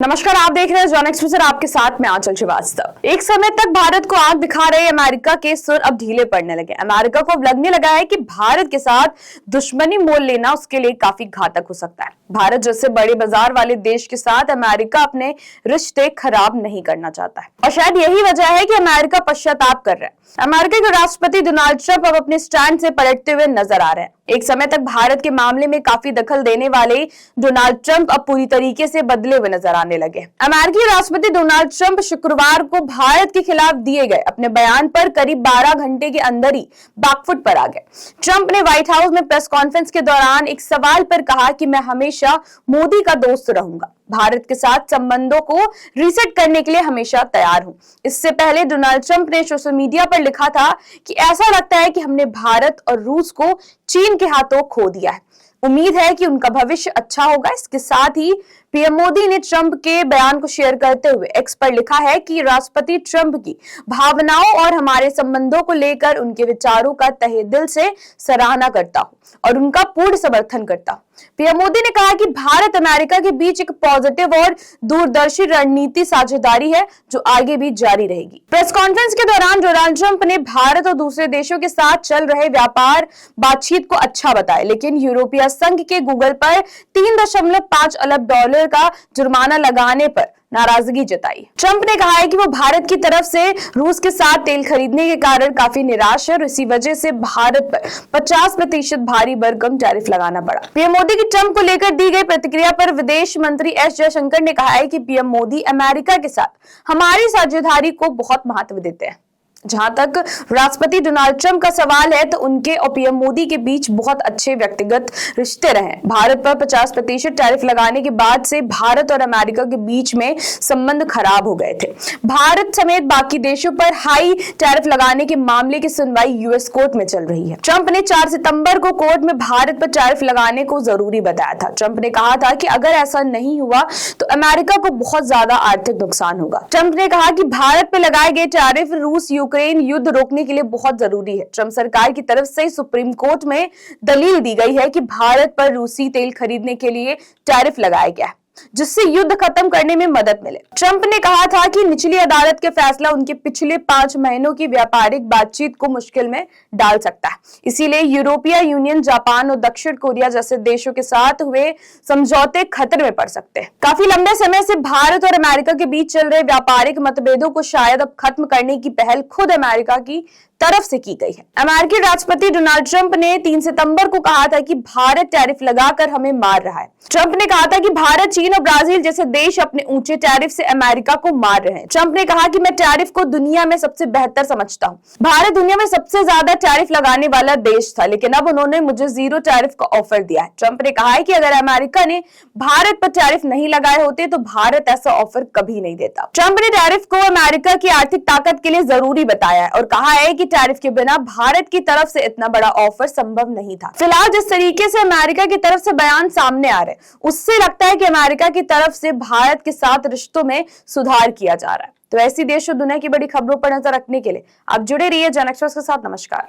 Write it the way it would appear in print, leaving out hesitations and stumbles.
नमस्कार, आप देख रहे हैं जॉन एक्सप्रेस और आपके साथ में आंचल श्रीवास्तव। एक समय तक भारत को आंख दिखा रहे अमेरिका के सुर अब ढीले पड़ने लगे। अमेरिका को अब लगने लगा है कि भारत के साथ दुश्मनी मोल लेना उसके लिए काफी घातक हो सकता है। भारत जैसे बड़े बाजार वाले देश के साथ अमेरिका अपने रिश्ते खराब नहीं करना चाहता है और शायद यही वजह है कि अमेरिका पश्चाताप कर रहा है। अमेरिका के राष्ट्रपति डोनाल्ड ट्रंप अब अपने स्टैंड से पलटते हुए नजर आ रहे हैं। एक समय तक भारत के मामले में काफी दखल देने वाले डोनाल्ड ट्रंप अब पूरी तरीके से बदले हुए नजर आने लगे। अमेरिकी राष्ट्रपति डोनाल्ड ट्रंप शुक्रवार को भारत के खिलाफ दिए गए अपने बयान पर करीब 12 घंटे के अंदर ही बैकफुट पर आ गए। ट्रंप ने व्हाइट हाउस में प्रेस कॉन्फ्रेंस के दौरान एक सवाल पर कहा कि मैं हमेशा मोदी का दोस्त रहूंगा, भारत के साथ संबंधों को रीसेट करने के लिए हमेशा तैयार हूं। इससे पहले डोनाल्ड ट्रंप ने सोशल मीडिया पर लिखा था कि ऐसा लगता है कि हमने भारत और रूस को चीन के हाथों खो दिया है। उम्मीद है कि उनका भविष्य अच्छा होगा। इसके साथ ही पीएम मोदी ने ट्रंप के बयान को शेयर करते हुए एक्स पर लिखा है कि राष्ट्रपति ट्रंप की भावनाओं और हमारे संबंधों को लेकर उनके विचारों का तहे दिल से सराहना करता हूं और उनका पूर्ण समर्थन करता हूं। पीएम मोदी ने कहा कि भारत अमेरिका के बीच एक पॉजिटिव और दूरदर्शी रणनीति साझेदारी है जो आगे भी जारी रहेगी। प्रेस कॉन्फ्रेंस के दौरान डोनाल्ड ट्रंप ने भारत और दूसरे देशों के साथ चल रहे व्यापार बातचीत को अच्छा बताया, लेकिन यूरोपीय संघ के गूगल पर 3.5 अरब डॉलर का जुर्माना लगाने पर नाराजगी जताई। ट्रंप ने कहा है कि वो भारत की तरफ से रूस के साथ तेल खरीदने के कारण काफी निराश है और इसी वजह से भारत पर 50% भारी भरकम टैरिफ लगाना पड़ा। पीएम मोदी की ट्रंप को लेकर दी गई प्रतिक्रिया पर विदेश मंत्री एस जयशंकर ने कहा है कि पीएम मोदी अमेरिका के साथ हमारी साझेदारी को बहुत महत्व देते हैं। जहां तक राष्ट्रपति डोनाल्ड ट्रंप का सवाल है तो उनके और पीएम मोदी के बीच बहुत अच्छे व्यक्तिगत रिश्ते रहे। भारत पर 50% टैरिफ लगाने के बाद से भारत और अमेरिका के बीच में संबंध खराब हो गए थे। भारत समेत बाकी देशों पर हाई टैरिफ लगाने के मामले की सुनवाई यूएस कोर्ट में चल रही है। ट्रंप ने 4 सितंबर को कोर्ट में भारत पर टैरिफ लगाने को जरूरी बताया था। ट्रंप ने कहा था कि अगर ऐसा नहीं हुआ तो अमेरिका को बहुत ज्यादा आर्थिक नुकसान होगा। ट्रंप ने कहा कि भारत पर लगाए गए टैरिफ रूस यूक्रेन युद्ध रोकने के लिए बहुत जरूरी है। ट्रंप सरकार की तरफ से सुप्रीम कोर्ट में दलील दी गई है कि भारत पर रूसी तेल खरीदने के लिए टैरिफ लगाया गया है जिससे युद्ध खत्म करने में मदद मिले। ट्रंप ने कहा था कि निचली अदालत के फैसला उनके पिछले 5 महीनों की व्यापारिक बातचीत को मुश्किल में डाल सकता है। इसीलिए यूरोपीय यूनियन, जापान और दक्षिण कोरिया जैसे देशों के साथ हुए समझौते खतरे में पड़ सकते हैं। काफी लंबे समय से भारत और अमेरिका के बीच चल रहे व्यापारिक मतभेदों को शायद अब खत्म करने की पहल खुद अमेरिका की तरफ से की गई है। अमेरिकी राष्ट्रपति डोनाल्ड ट्रंप ने 3 सितंबर को कहा था कि भारत टैरिफ लगाकर हमें मार रहा है। ट्रंप ने कहा था कि भारत, चीन और ब्राजील जैसे देश अपने ऊंचे टैरिफ से अमेरिका को मार रहे हैं। ट्रंप ने कहा कि मैं टैरिफ को दुनिया में सबसे बेहतर समझता हूं। भारत दुनिया में सबसे ज्यादा टैरिफ लगाने वाला देश था, लेकिन अब उन्होंने मुझे 0 टैरिफ का ऑफर दिया है। ट्रंप ने कहा है कि अगर अमेरिका ने भारत पर टैरिफ नहीं लगाए होते तो भारत ऐसा ऑफर कभी नहीं देता। ट्रंप ने टैरिफ को अमेरिका की आर्थिक ताकत के लिए जरूरी बताया है और कहा है कि टैरिफ के बिना भारत की तरफ से इतना बड़ा ऑफर संभव नहीं था। फिलहाल जिस तरीके से अमेरिका की तरफ से बयान सामने आ रहे हैं उससे लगता है कि अमेरिका की तरफ से भारत के साथ रिश्तों में सुधार किया जा रहा है। तो ऐसी देश और दुनिया की बड़ी खबरों पर नजर रखने के लिए आप जुड़े रहिए जन एक्सप्रेस के साथ। नमस्कार।